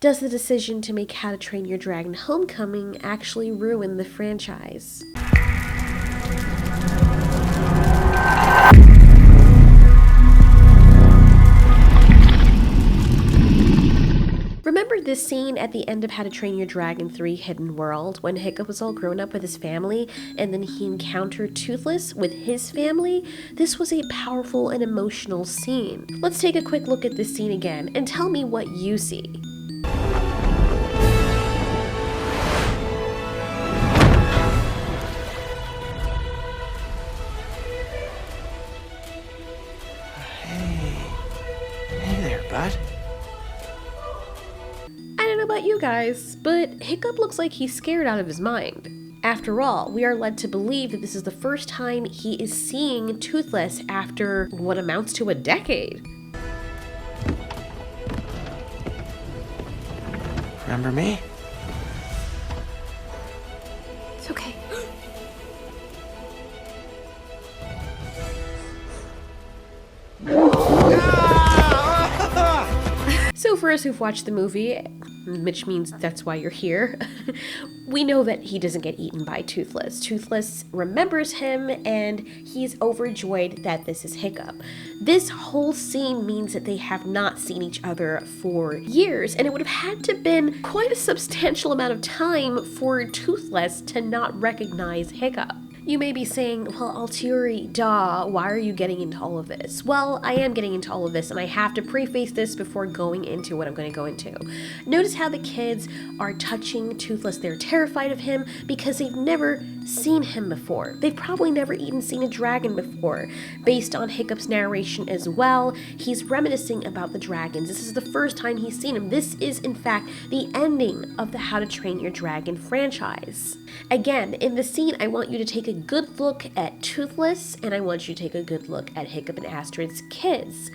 Does the decision to make How to Train Your Dragon Homecoming actually ruin the franchise? Remember this scene at the end of How to Train Your Dragon 3 Hidden World when Hiccup was all grown up with his family and then he encountered Toothless with his family? This was a powerful and emotional scene. Let's take a quick look at this scene again and tell me what you see. Hey there, bud. I don't know about you guys, but Hiccup looks like he's scared out of his mind. After all, we are led to believe that this is the first time he is seeing Toothless after what amounts to a decade. Remember me? It's okay. So for us who've watched the movie, which means that's why you're here, we know that he doesn't get eaten by Toothless. Toothless remembers him and he's overjoyed that this is Hiccup. This whole scene means that they have not seen each other for years, and it would have had to been quite a substantial amount of time for Toothless to not recognize Hiccup. You may be saying, well, Altieri, duh, why are you getting into all of this? Well, I am getting into all of this, and I have to preface this before going into what I'm going to go into. Notice how the kids are touching Toothless. They're terrified of him because they've never seen him before. They've probably never even seen a dragon before. Based on Hiccup's narration as well, he's reminiscing about the dragons. This is the first time he's seen him. This is, in fact, the ending of the How to Train Your Dragon franchise. Again, in the scene, I want you to take a good look at Toothless, and I want you to take a good look at Hiccup and Astrid's kids.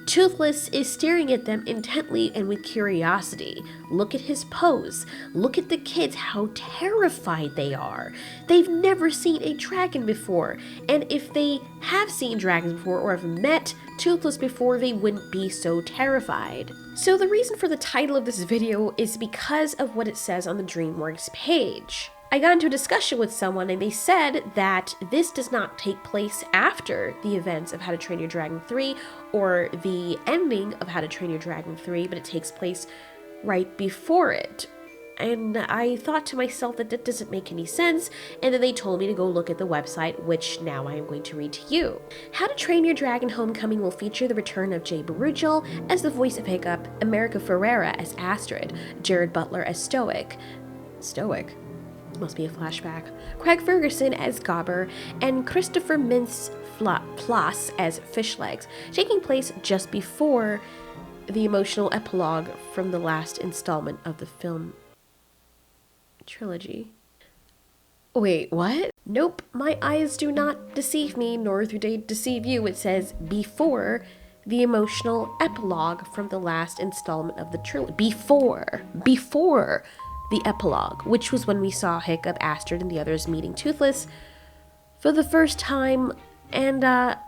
Toothless is staring at them intently and with curiosity. Look at his pose. Look at the kids, how terrified they are. They've never seen a dragon before, and if they have seen dragons before or have met Toothless before, they wouldn't be so terrified. So the reason for the title of this video is because of what it says on the Dreamworks page. I got into a discussion with someone and they said that this does not take place after the events of How to Train Your Dragon 3 or the ending of How to Train Your Dragon 3, but it takes place right before it. And I thought to myself that that doesn't make any sense, and then they told me to go look at the website, which now I am going to read to you. How to Train Your Dragon Homecoming will feature the return of Jay Baruchel as the voice of Hiccup, America Ferrera as Astrid, Jared Butler as Stoic? Must be a flashback. Craig Ferguson as Gobber, and Christopher Mintz-Plasse as Fishlegs, taking place just before the emotional epilogue from the last installment of the film trilogy. Wait, what? Nope, my eyes do not deceive me, nor do they deceive you. It says before the emotional epilogue from the last installment of the trilogy. Before the epilogue, which was when we saw Hiccup, Astrid, and the others meeting Toothless for the first time, and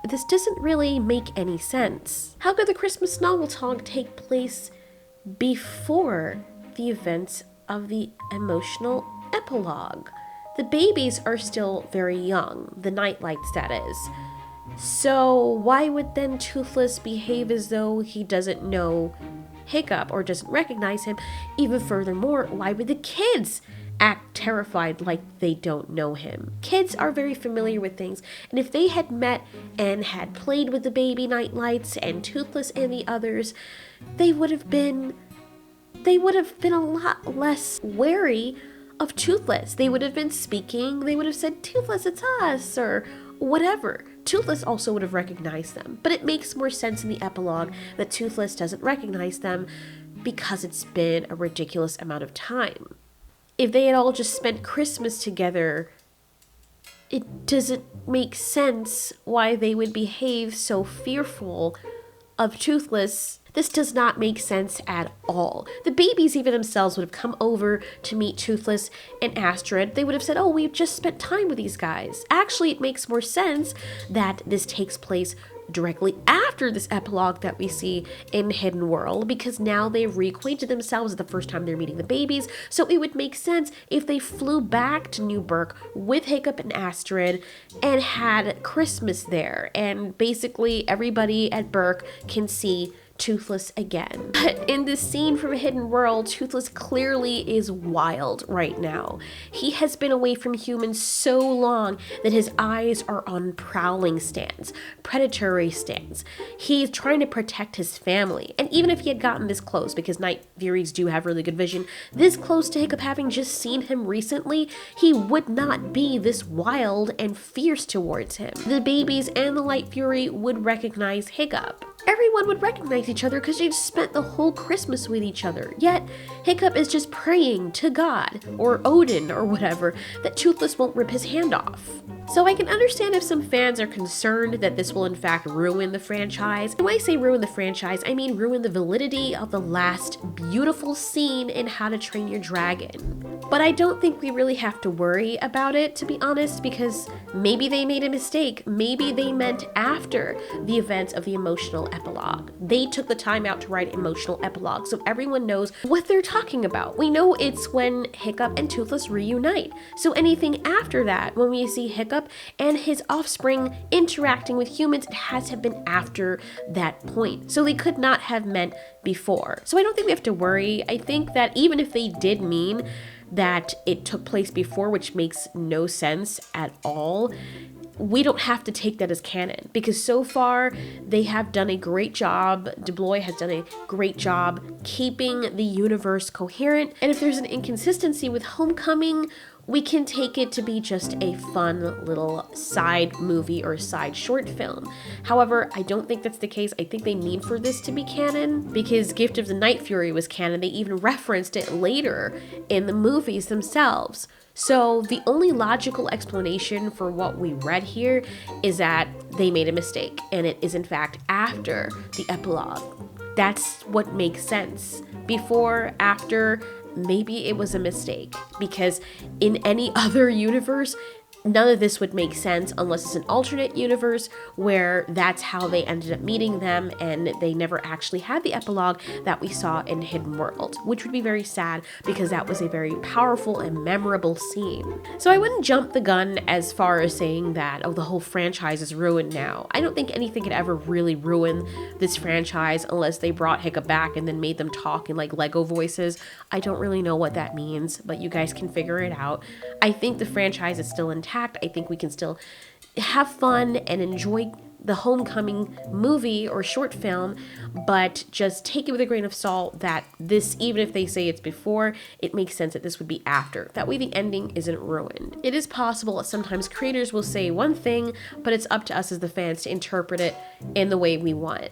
this doesn't really make any sense. How could the Christmas Snoggletog take place before the events of the emotional epilogue? The babies are still very young, the Nightlights that is. So why would then Toothless behave as though he doesn't know Hiccup or doesn't recognize him? Even furthermore, why would the kids act terrified like they don't know him? Kids are very familiar with things, and if they had met and had played with the baby Nightlights and Toothless and the others, they would have been a lot less wary of Toothless. They would have been speaking, they would have said, Toothless, it's us, or whatever. Toothless also would have recognized them, but it makes more sense in the epilogue that Toothless doesn't recognize them because it's been a ridiculous amount of time. If they had all just spent Christmas together, it doesn't make sense why they would behave so fearful of Toothless. This does not make sense at all. The babies even themselves would have come over to meet Toothless and Astrid. They would have said, oh, we just spent time with these guys. Actually, it makes more sense that this takes place directly after this epilogue that we see in Hidden World, because now they've reacquainted themselves the first time they're meeting the babies. So it would make sense if they flew back to New Berk with Hiccup and Astrid and had Christmas there, and basically everybody at Berk can see Toothless again. But in this scene from Hidden World, Toothless clearly is wild right now. He has been away from humans so long that his eyes are on prowling stands, predatory stands. He's trying to protect his family. And even if he had gotten this close, because Night Furies do have really good vision, this close to Hiccup having just seen him recently, he would not be this wild and fierce towards him. The babies and the Night Fury would recognize Hiccup. Everyone would recognize each other because they've spent the whole Christmas with each other. Yet, Hiccup is just praying to God, or Odin, or whatever, that Toothless won't rip his hand off. So I can understand if some fans are concerned that this will in fact ruin the franchise. When I say ruin the franchise, I mean ruin the validity of the last beautiful scene in How to Train Your Dragon. But I don't think we really have to worry about it, to be honest, because maybe they made a mistake. Maybe they meant after the events of the emotional epilogue. They took the time out to write emotional epilogue, so everyone knows what they're talking about. We know it's when Hiccup and Toothless reunite. So anything after that, when we see Hiccup and his offspring interacting with humans, it has to have been after that point. So they could not have meant before. So I don't think we have to worry. I think that even if they did mean that it took place before, which makes no sense at all, we don't have to take that as canon, because so far they have done a great job. DeBlois has done a great job keeping the universe coherent. And if there's an inconsistency with Homecoming, we can take it to be just a fun little side movie or side short film. However, I don't think that's the case. I think they need for this to be canon, because Gift of the Night Fury was canon. They even referenced it later in the movies themselves. So the only logical explanation for what we read here is that they made a mistake, and it is in fact after the epilogue. That's what makes sense. Before, after, maybe it was a mistake, because in any other universe, none of this would make sense unless it's an alternate universe where that's how they ended up meeting them and they never actually had the epilogue that we saw in Hidden World, which would be very sad because that was a very powerful and memorable scene. So I wouldn't jump the gun as far as saying that, oh, the whole franchise is ruined now. I don't think anything could ever really ruin this franchise unless they brought Hiccup back and then made them talk in like Lego voices. I don't really know what that means, but you guys can figure it out. I think the franchise is still intact. I think we can still have fun and enjoy the Homecoming movie or short film, but just take it with a grain of salt that this, even if they say it's before, it makes sense that this would be after. That way the ending isn't ruined. It is possible that sometimes creators will say one thing, but it's up to us as the fans to interpret it in the way we want.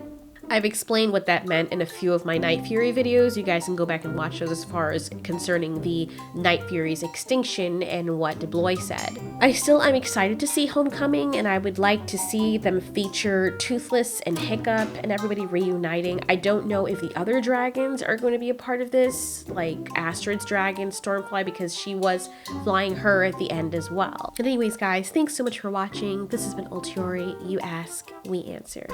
I've explained what that meant in a few of my Night Fury videos. You guys can go back and watch those as far as concerning the Night Fury's extinction and what DeBlois said. I still am excited to see Homecoming, and I would like to see them feature Toothless and Hiccup and everybody reuniting. I don't know if the other dragons are going to be a part of this, like Astrid's dragon, Stormfly, because she was flying her at the end as well. And anyways, guys, thanks so much for watching. This has been Ultiori. You ask, we answer.